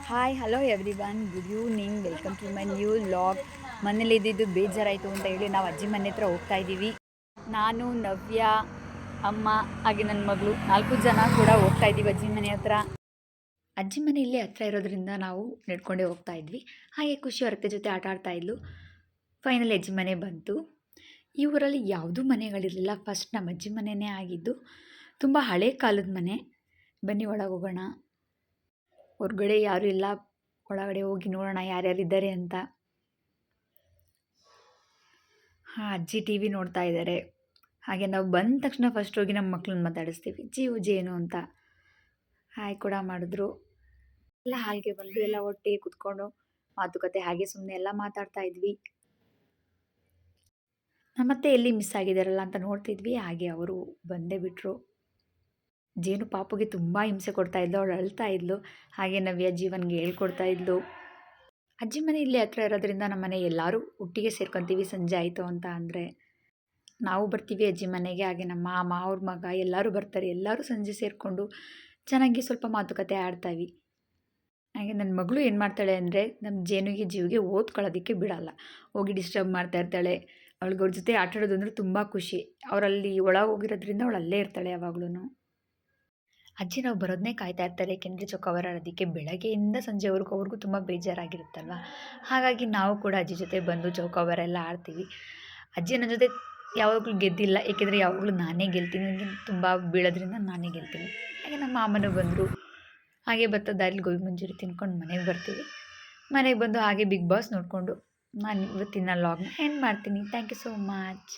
Hi hello everyone, good evening, welcome to my new vlog. ಮನೇಲಿ ಇದ್ದಿದ್ದು ಬೇಜಾರಾಯಿತು ಅಂತ ಹೇಳಿ ನಾವು ಅಜ್ಜಿ ಮನೆ ಹತ್ರ ಹೋಗ್ತಾ ಇದ್ದೀವಿ. ನಾನು, ನವ್ಯ, ಅಮ್ಮ ಹಾಗೆ ನನ್ನ ಮಗಳು 4 ಜನ ಕೂಡ ಹೋಗ್ತಾ ಇದ್ದೀವಿ ಅಜ್ಜಿ ಮನೆ ಹತ್ರ. ಅಜ್ಜಿ ಮನೆ ಇಲ್ಲೇ ಹತ್ರ ಇರೋದ್ರಿಂದ ನಾವು ನಡ್ಕೊಂಡೇ ಹೋಗ್ತಾ ಇದ್ವಿ. ಹಾಗೆ ಖುಷಿ ಅವ್ರ ಜೊತೆ ಆಟ ಆಡ್ತಾ ಇದ್ಲು. ಫೈನಲಿ ಅಜ್ಜಿ ಮನೆ ಬಂತು. ಈ ಊರಲ್ಲಿ ಯಾವುದೂ ಮನೆಗಳಿರಲಿಲ್ಲ. ಫಸ್ಟ್ ನಮ್ಮ ಅಜ್ಜಿ ಮನೆಯೇ ಆಗಿದ್ದು. ತುಂಬ ಹಳೆ ಕಾಲದ ಮನೆ. ಬನ್ನಿ ಒಳಗೆ ಹೋಗೋಣ. ಹೊರಗಡೆ ಯಾರೂ ಇಲ್ಲ, ಒಳಗಡೆ ಹೋಗಿ ನೋಡೋಣ ಯಾರ್ಯಾರಿದ್ದಾರೆ ಅಂತ. ಅಜ್ಜಿ ಟಿ ವಿ ನೋಡ್ತಾ ಇದ್ದಾರೆ. ಹಾಗೆ ನಾವು ಬಂದ ತಕ್ಷಣ ಫಸ್ಟ್ ಹೋಗಿ ನಮ್ಮ ಮಕ್ಕಳನ್ನ ಮಾತಾಡಿಸ್ತೀವಿ, ಜೇನು ಅಂತ. ಹಾಯ್ ಕೂಡ ಮಾಡಿದ್ರು. ಎಲ್ಲ ಹಾಗೆ ಬಂದು ಎಲ್ಲ ಒಟ್ಟಿಗೆ ಕುತ್ಕೊಂಡು ಮಾತುಕತೆ ಹಾಗೆ ಸುಮ್ಮನೆ ಎಲ್ಲ ಮಾತಾಡ್ತಾ ಇದ್ವಿ. ಮತ್ತೆ ಎಲ್ಲಿ ಮಿಸ್ ಆಗಿದ್ದಾರಲ್ಲ ಅಂತ ನೋಡ್ತಿದ್ವಿ. ಹಾಗೆ ಅವರು ಬಂದೇ ಬಿಟ್ಟರು. ಜೇನು ಪಾಪುಗೆ ತುಂಬ ಹಿಂಸೆ ಕೊಡ್ತಾ ಇದ್ಲು, ಅವಳು ಅಳ್ತಾ ಇದ್ಲು. ಹಾಗೆ ನವ್ಯ ಜೀವನ್ಗೆ ಹೇಳ್ಕೊಡ್ತಾ ಇದ್ಲು. ಅಜ್ಜಿ ಮನೆ ಇಲ್ಲೇ ಹತ್ರ ಇರೋದ್ರಿಂದ ನಮ್ಮ ಮನೆ ಎಲ್ಲರೂ ಒಟ್ಟಿಗೆ ಸೇರ್ಕೊತೀವಿ. ಸಂಜೆ ಆಯಿತು ಅಂತ ಅಂದರೆ ನಾವು ಬರ್ತೀವಿ ಅಜ್ಜಿ ಮನೆಗೆ. ಹಾಗೆ ನಮ್ಮ ಮಾಮ, ಅವ್ರ ಮಗ ಎಲ್ಲರೂ ಬರ್ತಾರೆ. ಎಲ್ಲರೂ ಸಂಜೆ ಸೇರಿಕೊಂಡು ಚೆನ್ನಾಗಿ ಸ್ವಲ್ಪ ಮಾತುಕತೆ ಆಡ್ತಾಯಿವಿ. ಹಾಗೆ ನನ್ನ ಮಗಳು ಏನು ಮಾಡ್ತಾಳೆ ಅಂದರೆ, ನಮ್ಮ ಜೇನುಗೆ ಜೀವಿಗೆ ಓದ್ಕೊಳ್ಳೋದಕ್ಕೆ ಬಿಡಲ್ಲ. ಹೋಗಿ ಡಿಸ್ಟರ್ಬ್ ಮಾಡ್ತಾ ಇರ್ತಾಳೆ. ಅವ್ಳಿಗೆ ಅವ್ರ ಜೊತೆ ಆಟ ಆಡೋದು ಅಂದರೆ ತುಂಬ ಖುಷಿ. ಅವರಲ್ಲಿ ಒಳಗೆ ಹೋಗಿರೋದ್ರಿಂದ ಅವಳು ಅಲ್ಲೇ ಇರ್ತಾಳೆ ಯಾವಾಗ್ಲೂ. ಅಜ್ಜಿ ನಾವು ಬರೋದನ್ನೇ ಕಾಯ್ತಾ ಇರ್ತಾರೆ. ಏಕೆಂದರೆ ಚೌಕಾಬಾರ ಆಡೋದಕ್ಕೆ ಬೆಳಗ್ಗೆಯಿಂದ ಸಂಜೆವರೆಗೂ ಅವ್ರಿಗೂ ತುಂಬ ಬೇಜಾರಾಗಿರುತ್ತಲ್ವ. ಹಾಗಾಗಿ ನಾವು ಕೂಡ ಅಜ್ಜಿ ಜೊತೆ ಬಂದು ಚೌಕಾಬಾರ ಎಲ್ಲ ಆಡ್ತೀವಿ. ಅಜ್ಜಿ ನನ್ನ ಜೊತೆ ಯಾವಾಗಲೂ ಗೆದ್ದಿಲ್ಲ, ಏಕೆಂದರೆ ಯಾವಾಗಲೂ ನಾನೇ ಗೆಲ್ತೀನಿ. ನನಗೆ ತುಂಬ ಬೀಳೋದ್ರಿಂದ ನಾನೇ ಗೆಲ್ತೀನಿ. ಹಾಗೆ ನಮ್ಮ ಮಾಮನೂ ಬಂದರು. ಹಾಗೆ ಬರ್ತಾ ದಾರಿಲಿ ಗೋಬಿ ಮಂಚೂರಿ ತಿನ್ಕೊಂಡು ಮನೆಗೆ ಬರ್ತೀವಿ. ಮನೆಗೆ ಬಂದು ಹಾಗೆ ಬಿಗ್ ಬಾಸ್ ನೋಡಿಕೊಂಡು ನಾನು ಇವತ್ತಿನ ವ್ಲಾಗ್ನ ಎಂಡ್ ಮಾಡ್ತೀನಿ. Thank you so much.